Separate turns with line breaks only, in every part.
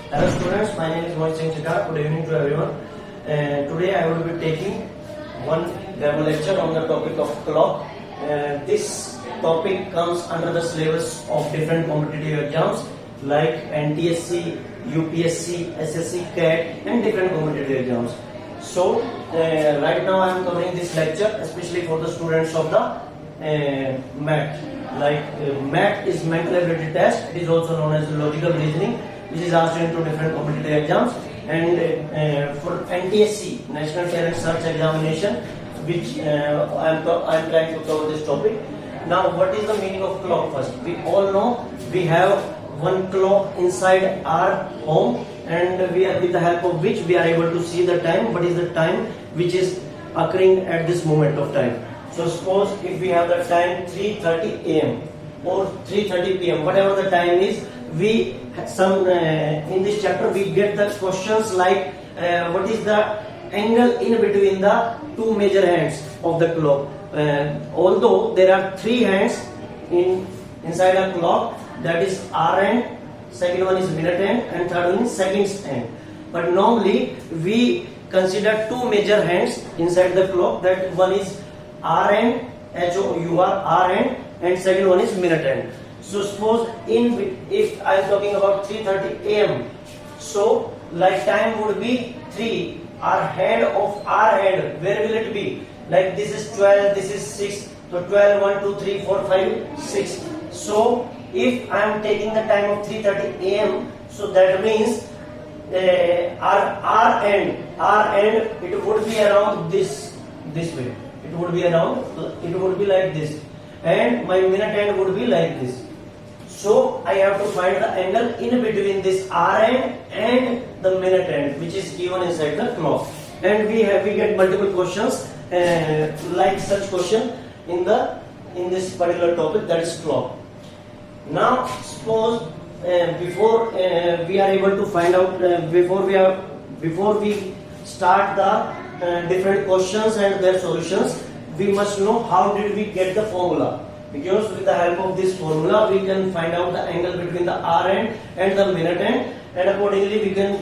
Hello students, my name is Mohit Singh Chittar. Good evening to everyone. Today I will be taking one demo lecture on the topic of clock. This topic comes under the syllabus of different competitive exams like NTSC, UPSC, SSC, CAT and different competitive exams. So right now I am covering this lecture especially for the students of the MAT. MAT is mental ability test. It is also known as logical reasoning, which is asked into different competitive exams. And for NTSC, National Talent Search Examination, which I am trying to cover this topic. Now, what is the meaning of clock first? We all know we have one clock inside our home, and we are, with the help of which we are able to see the time. What is the time which is occurring at this moment of time? So suppose if we have the time 3:30 AM or 3:30 PM, whatever the time is, we in this chapter we get the questions like what is the angle in between the two major hands of the clock. Although there are three hands inside a clock, that is hour hand, second one is minute hand, and third one is seconds hand. But normally we consider two major hands inside the clock. That one is hour hand, HOUR, hour hand, and second one is minute hand. So suppose if I am talking about 3:30 AM, so like time would be 3. Our head of our head, where will it be? Like this is 12, this is 6. So 12, 1, 2, 3, 4, 5, 6. So if I am taking the time of 3:30 AM, so that means our end, it would be around this way. It would be like this, and my minute hand would be like this. So I have to find the angle in between this hour end and the minute end, which is given inside the clock. And we get multiple questions like such question in this particular topic, that is clock. Now suppose before we are able to find out before we start the different questions and their solutions, we must know how did we get the formula. Because with the help of this formula, we can find out the angle between the hour end and the minute end, and accordingly we can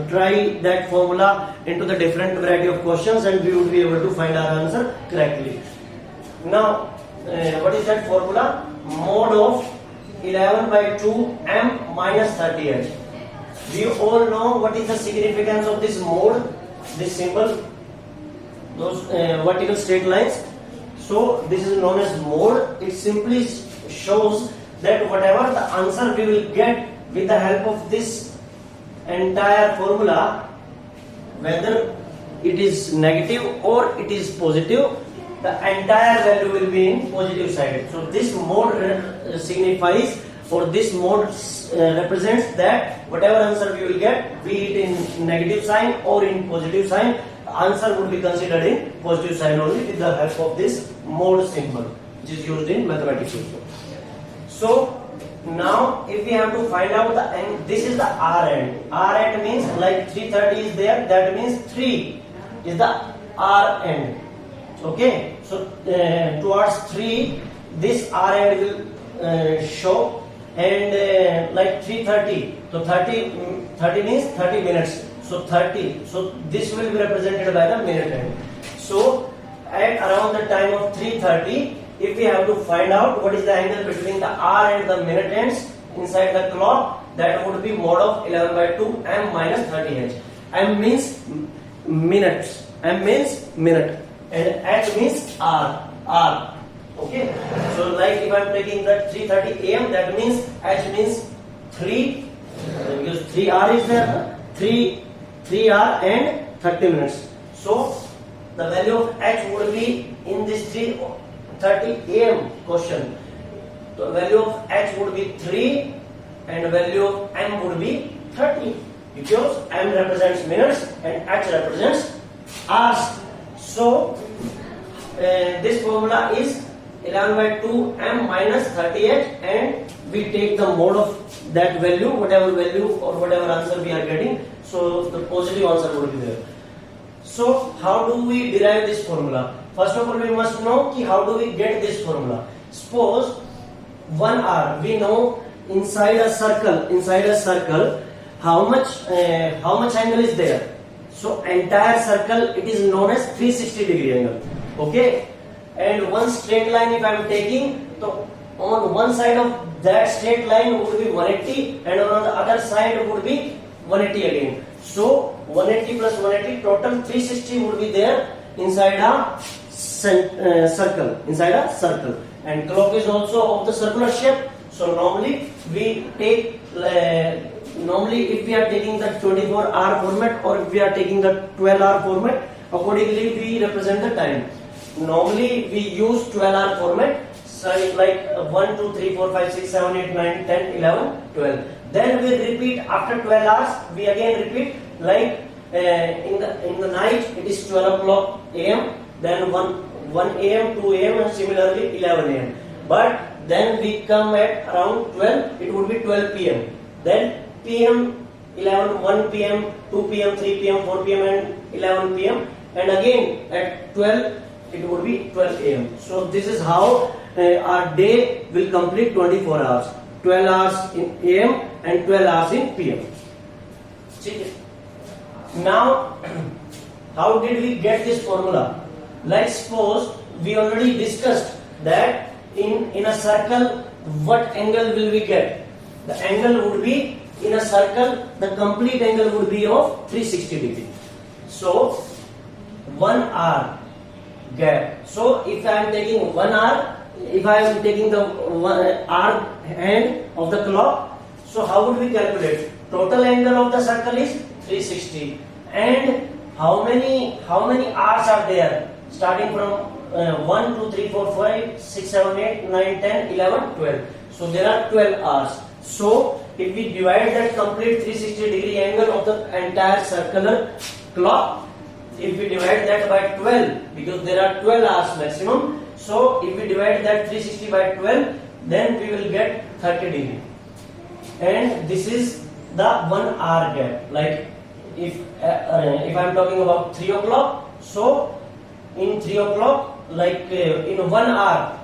try that formula into the different variety of questions, and we would be able to find our answer correctly. Now, what is that formula? Mode of 11/2 m minus 30h. We all know what is the significance of this mode, this symbol, those vertical straight lines. So this is known as mode. It simply shows that whatever the answer we will get with the help of this entire formula, whether it is negative or it is positive, the entire value will be in positive side. So this mode signifies, or this mode represents that whatever answer we will get, be it in negative sign or in positive sign, the answer would be considered in positive sign only with the help of this mode symbol, which is used in mathematics also. So now if we have to find out this is the R end. R end means like 3:30 is there, that means 3 is the R end. Okay, so towards 3 this R end will show, and like 3:30, so 30 means 30 minutes. So 30, so this will be represented by the minute hand. So at around the time of 3:30, if we have to find out what is the angle between the hour and the minute hands inside the clock, that would be mode of 11/2 m minus 30h. M means minutes, M means minute, and H means hour. Okay, so like if I am taking the 3:30 AM, that means H means 3, because 3 hour is there, 3 hour and 30 minutes. So the value of H would be in this 3:30 AM question. The value of H would be 3 and the value of M would be 30, because M represents minutes and H represents hours. So this formula is 11/2 m minus 38, and we take the mode of that value, whatever value or whatever answer we are getting, so the positive answer would be there. So how do we derive this formula? First of all, we must know how do we get this formula. Suppose 1 hour, we know inside a circle how much angle is there? So entire circle, it is known as 360 degree angle. Okay, and one straight line if I am taking, so on one side of that straight line would be 180 and on the other side would be 180 again. So 180 plus 180, total 360 would be there inside a circle, and clock is also of the circular shape. So normally we take normally if we are taking the 24-hour format or if we are taking the 12-hour format, accordingly we represent the time. Normally we use 12-hour format, so like 1 2 3 4 5 6 7 8 9 10 11 12. Then we repeat after 12 hours, we again repeat, like in the night it is 12 o'clock am, then 1 am, 2 am, and similarly 11 am. But then we come at around 12, it would be 12 pm. Then pm 11, 1 pm, 2 pm, 3 pm, 4 pm, and 11 pm, and again at 12 it would be 12 am. So this is how our day will complete 24 hours. 12 hours in am and 12 hours in pm. Now, how did we get this formula? Let's suppose we already discussed that in a circle, what angle will we get? The angle would be, in a circle, the complete angle would be of 360 degree. So 1 hour gap. So if I am taking 1 hour, if I am taking the hour hand of the clock, so how would we calculate? Total angle of the circle is 360, and how many hours are there? Starting from 1 2 3 4 5 6 7 8 9 10 11 12. So there are 12 hours. So if we divide that complete 360 degree angle of the entire circular clock, if we divide that by 12, because there are 12 hours maximum, so if we divide that 360 by 12, then we will get 30 degree. And this is the 1 hour gap. Like if I am talking about 3 o'clock, so in 3 o'clock, like in 1 hour,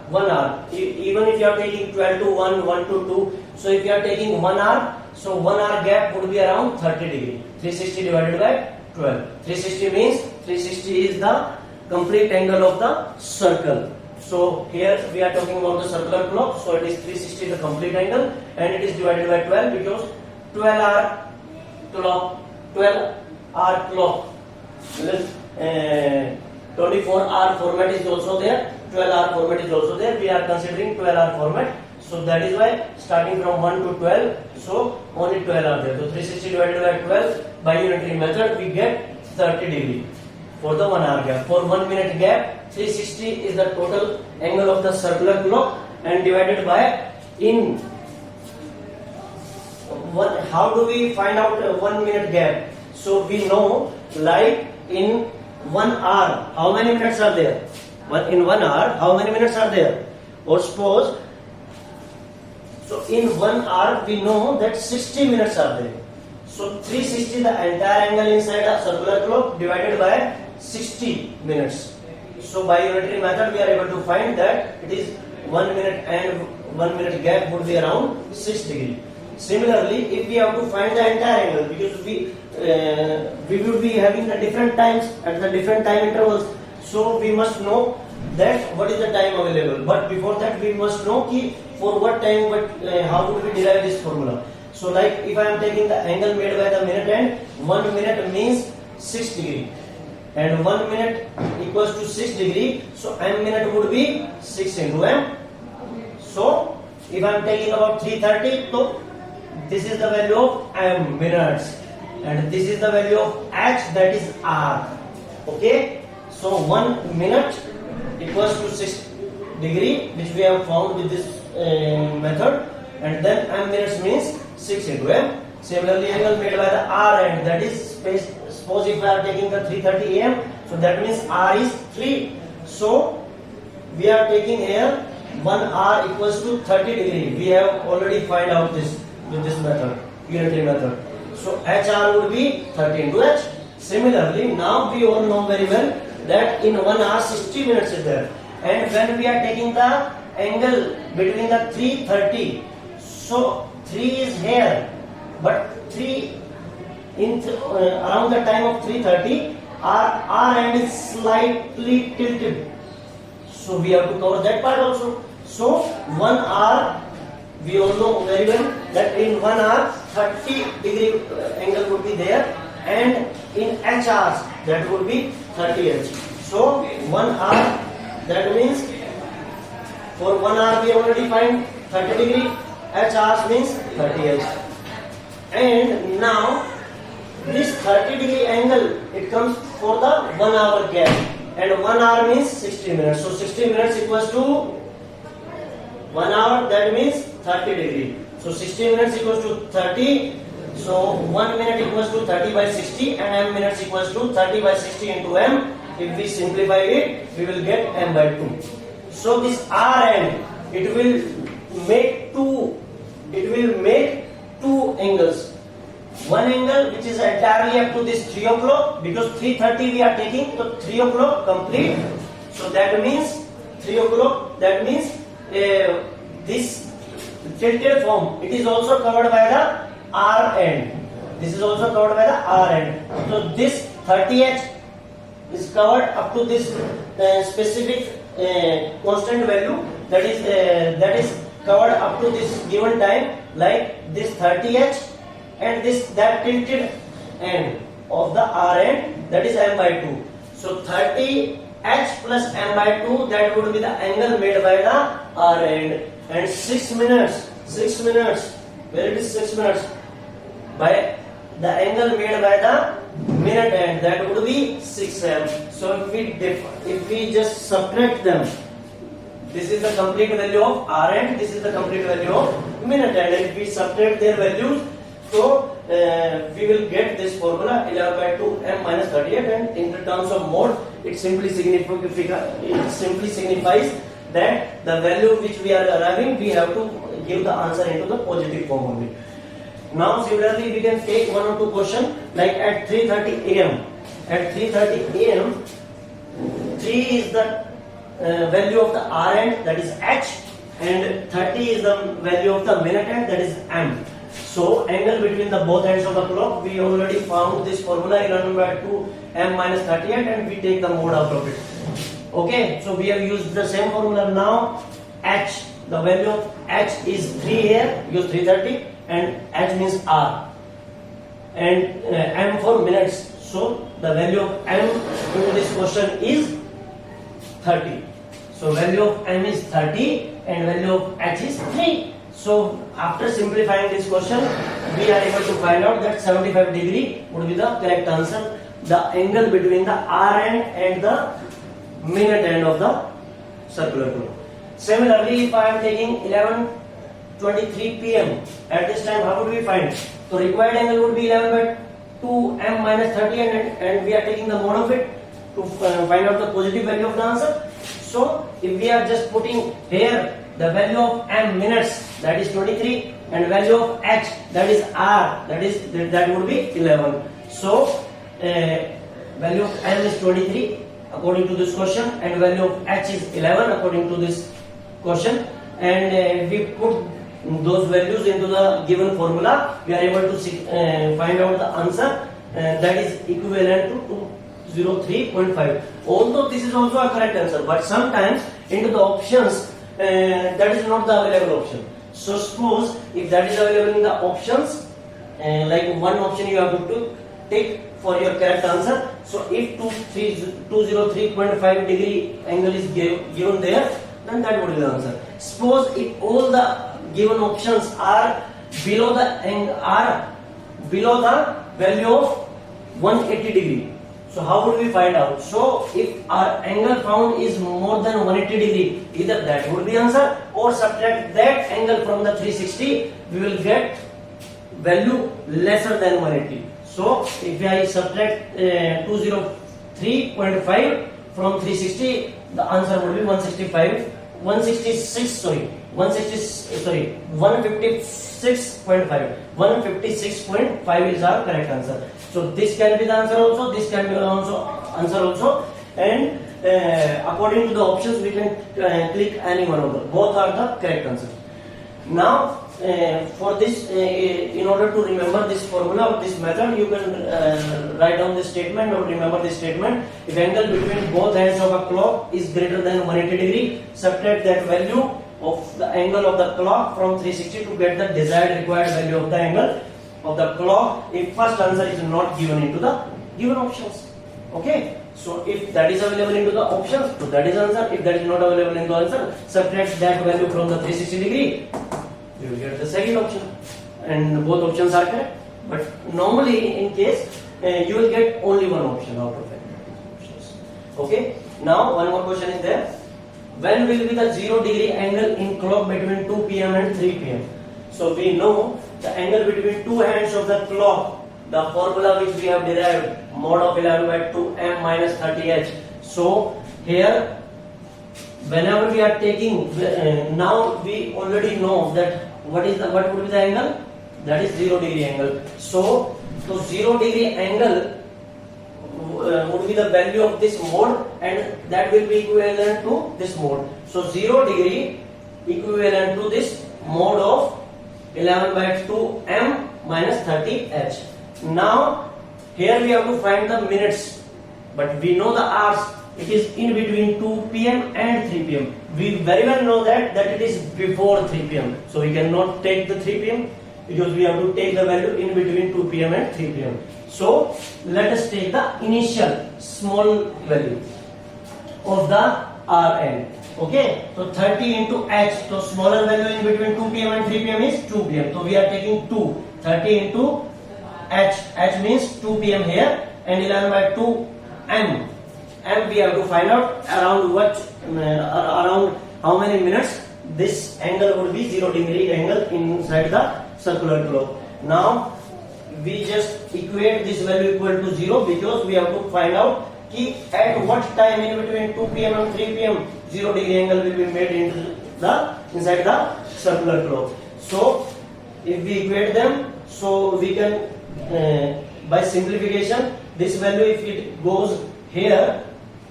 even if you are taking 12 to 1, 1 to 2, so if you are taking 1 hour, so 1 hour gap would be around 30 degree. 360 divided by 12. 360 means 360 is the complete angle of the circle. So here we are talking about the circular clock, so it is 360 the complete angle, and it is divided by 12 because 12 hour clock, 24-hour format is also there, 12-hour format is also there. We are considering 12-hour format, so that is why starting from 1 to 12, so only 12 are there. So 360 divided by 12 by unitary method, we get 30 degree for the 1 hour gap. For 1 minute gap, 360 is the total angle of the circular clock, and divided by in what? How do we find out 1 minute gap? So we know, like in 1 hour, how many minutes are there? In 1 hour, how many minutes are there? Or suppose, so in 1 hour we know that 60 minutes are there. So 360 the entire angle inside a circular clock divided by 60 minutes. So by unitary method we are able to find that it is 1 minute, and 1 minute gap would be around 6 degree. Similarly, if we have to find the entire angle, because we would be having the different times at the different time intervals, so we must know that what is the time available. But before that, we must know for what time, how would we derive this formula. So like if I am taking the angle made by the minute hand, 1 minute means 6 degree, and 1 minute equals to 6 degree. So m minute would be 6 into m. So if I am taking about 330, so this is the value of m minutes, and this is the value of h, that is r. Okay, so 1 minute equals to 6 degree, which we have found with this method, and then m minutes means 6 into m. Similarly, angle made by the r end, that is, suppose if we are taking the 330 am, so that means r is 3. So we are taking here 1 hour equals to 30 degree. We have already find out this with this method, unitary method. So HR would be 30 into h. Similarly, now we all know very well that in 1 hour 60 minutes is there, and when we are taking the angle between the 330, so 3 is here, but 3 around the time of 3:30, our end is slightly tilted. So we have to cover that part also. So 1 hour, we all know very well that in 1 hour 30-degree angle would be there, and in h hours that would be 30h. So 1 hour, that means for 1 hour we already find 30 degree, h hours means 30h. And now this 30-degree angle, it comes for the 1 hour gap, and 1 hour means 60 minutes. So 60 minutes equals to 1 hour, that means 30 degree. So 60 minutes equals to 30. So 1 minute equals to 30 by 60, and m minutes equals to 30 by 60 into m. If we simplify it, we will get m by 2. So this r end, it will make two angles. One angle which is entirely up to this 3 o'clock, because 3:30 we are taking, so 3 o'clock complete. So that means 3 o'clock, that means this tilted form, it is also covered by the r end. This is also covered by the r end. So this 30h is covered up to this specific constant value, that is covered up to this given time, like this 30h and that tilted end of the r end, that is m by 2. So 30h plus m by 2, that would be the angle made by the r end. And 6 minutes, where it is 6 minutes, by the angle made by the minute end, that would be 6m. So if we just subtract them, this is the complete value of r end, this is the complete value of minute end, and if we subtract their values, so we will get this formula 11 by 2 m minus 38, and in the terms of mode, it simply signifies that the value which we are arriving, we have to give the answer into the positive form only. Now similarly, we can take one or two questions, like at 3:30 a.m. At 3:30 a.m., 3 is the value of the r end, that is h, and 30 is the value of the minute end, that is m. So angle between the both ends of the clock, we already found this formula 11 by 2 m minus 38, and we take the mode out of it. Okay, so we have used the same formula. Now h, the value of h is 3 here, use 3:30, and h means r, and m for minutes. So the value of m in this question is 30. So value of m is 30 and value of h is 3. So after simplifying this question, we are able to find out that 75 degree would be the correct answer, the angle between the r end and the minute end of the circular clock. Similarly, if I am taking 11:23 p.m. at this time, how would we find? So required angle would be 11 by 2 m minus 30, and we are taking the mode of it to find out the positive value of the answer. So if we are just putting here the value of m minutes, that is 23, and value of h, that is r, that would be 11. So value of m is 23 according to this question, and value of h is 11 according to this question, and we put those values into the given formula, we are able to find out the answer that is equivalent to 203.5. Although this is also a correct answer, but sometimes into the options that is not the available option. So suppose if that is available in the options, like one option you have to take for your correct answer. So if 203.5 degree angle is given there, then that would be the answer. Suppose if all the given options are below the value of 180 degree. So how would we find out? So if our angle found is more than 180 degree, either that would be answer, or subtract that angle from the 360, we will get value lesser than 180. So if I subtract 203.5 from 360, the answer would be 156.5. 156.5 is our correct answer. So this can be the answer also, this can be answer also, and according to the options we can click any one of them. Both are the correct answer. Now for this, in order to remember this formula or this method, you can write down this statement or remember this statement. If angle between both ends of a clock is greater than 180 degree, subtract that value of the angle of the clock from 360 to get the desired required value of the angle of the clock if first answer is not given into the given options. Okay, so if that is available into the options, so that is answer. If that is not available in the answer, subtract that value from the 360 degree, you will get the second option, and both options are correct. But normally in case you will get only one option out of it. Okay, now one more question is there. When will be the 0 degree angle in clock between 2 p.m. and 3 p.m.? So we know the angle between two hands of the clock, the formula which we have derived, mod of 11 by 2 m minus 30h. So here, whenever we are taking, now we already know that what would be the angle? That is 0 degree angle. So 0 degree angle would be the value of this mode, and that will be equivalent to this mode. So 0 degree equivalent to this mode of 11 by 2 m minus 30h. Now here we have to find the minutes, but we know the hours. It is in between 2 p.m. and 3 p.m. We very well know that it is before 3 p.m. So we cannot take the 3 p.m. because we have to take the value in between 2 p.m. and 3 p.m. So let us take the initial small value of the Rn. Okay, so 30 into h. So smaller value in between 2 p.m. and 3 p.m. is 2 p.m. So we are taking 2. 30 into h. H means 2 p.m. here, and 11 by 2 m. And we have to find out around around how many minutes this angle would be 0 degree angle inside the circular clock. Now we just equate this value equal to 0 because we have to find out at what time in between 2 p.m. and 3 p.m. 0 degree angle will be made inside the circular clock. So if we equate them, so we can by simplification, this value if it goes here,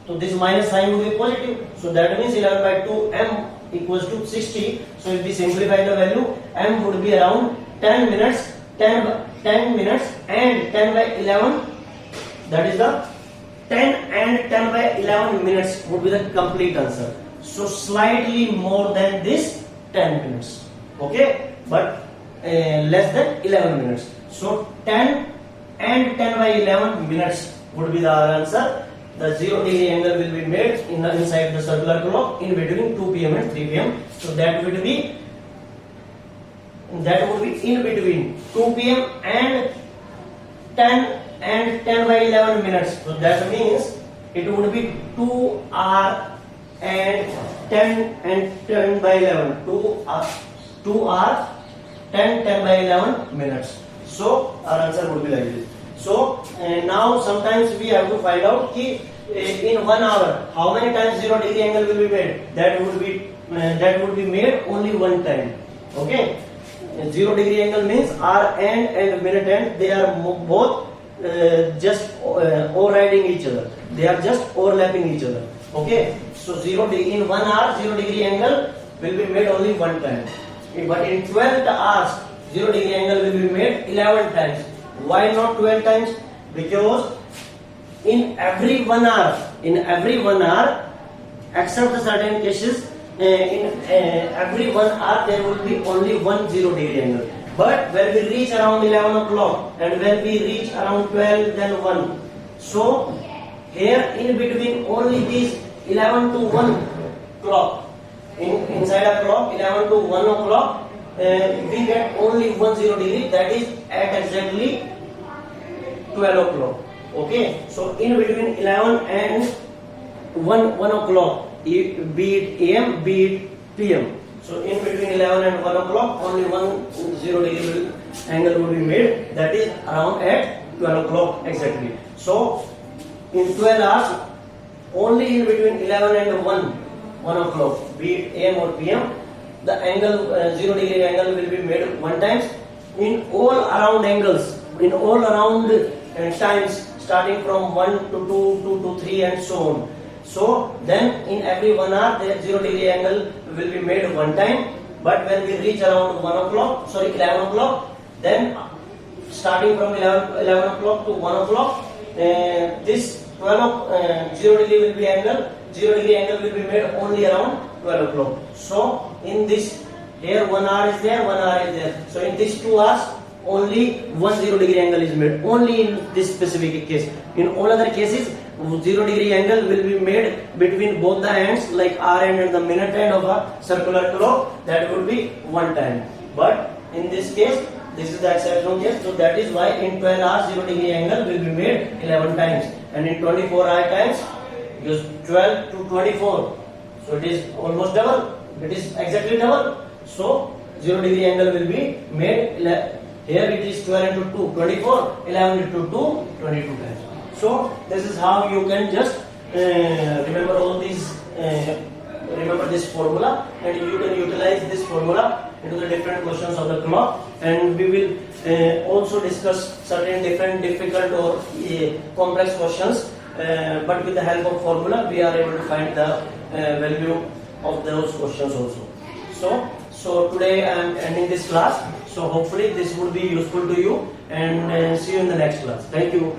so this minus sign will be positive. So that means 11 by 2 m equals to 60. So if we simplify the value, m would be around 10 minutes, 10 minutes and 10 by 11. That is the 10 and 10 by 11 minutes would be the complete answer. So slightly more than this 10 minutes. Okay, but less than 11 minutes. So 10 and 10 by 11 minutes would be the answer. The 0 degree angle will be made inside the circular clock in between 2 p.m. and 3 p.m. So that would be in between 2 p.m. and 10 and 10 by 11 minutes. So that means it would be 2 hours and 10 by 11. 2 hours 10 by 11 minutes. So our answer would be like this. So now sometimes we have to find out in 1 hour how many times 0 degree angle will be made. That would be made only one time. Okay, 0 degree angle means hour end and minute end. They are both just overriding each other. They are just overlapping each other. Okay, so 0 degree in 1 hour 0 degree angle will be made only one time. But in 12 hours 0 degree angle will be made 11 times. Why not 12 times? Because in every 1 hour, except the certain cases, in every 1 hour there will be only one 0 degree angle. But when we reach around 11 o'clock and when we reach around 12, then 1. So here in between only these 11 to 1 clock, inside a clock 11 to 1 o'clock, we get only 1 0 degree, that is at exactly 12 o'clock. Okay, so in between 11 and 1 o'clock, be it AM, be it PM. So in between 11 and 1 o'clock, only 1 0 degree angle will be made, that is around at 12 o'clock exactly. So in 12 hours, only in between 11 and 1 o'clock, be it AM or PM, the angle 0 degree angle will be made one time. In all around angles, in all around times, starting from 1 to 2, 2 to 3 and so on. So then in every 1 hour the 0 degree angle will be made one time, But when we reach around 11 o'clock, then starting from 11 o'clock to 1 o'clock, this 0 degree will be angle. 0 degree angle will be made only around 12 o'clock. So in this, here 1 hour is there, 1 hour is there. So in these 2 hours, only 0 degree angle is made. Only in this specific case. In all other cases, 0 degree angle will be made between both the ends, like R end and the minute end of a circular clock. That would be one time. But in this case, this is the exceptional case. So that is why in 12 hours 0 degree angle will be made 11 times, and in 24 hour times, use 12 to 24. So it is almost double. It is exactly double. So 0 degree angle will be made. Here it is 12 into 2, 24. 11 into 2, 22 times. So this is how you can just remember all these. Remember this formula, and you can utilize this formula into the different questions of the clock. And we will also discuss certain different difficult or complex questions. But with the help of formula, we are able to find the value of those questions also. So today I am ending this class. So hopefully this would be useful to you, and see you in the next class. Thank you.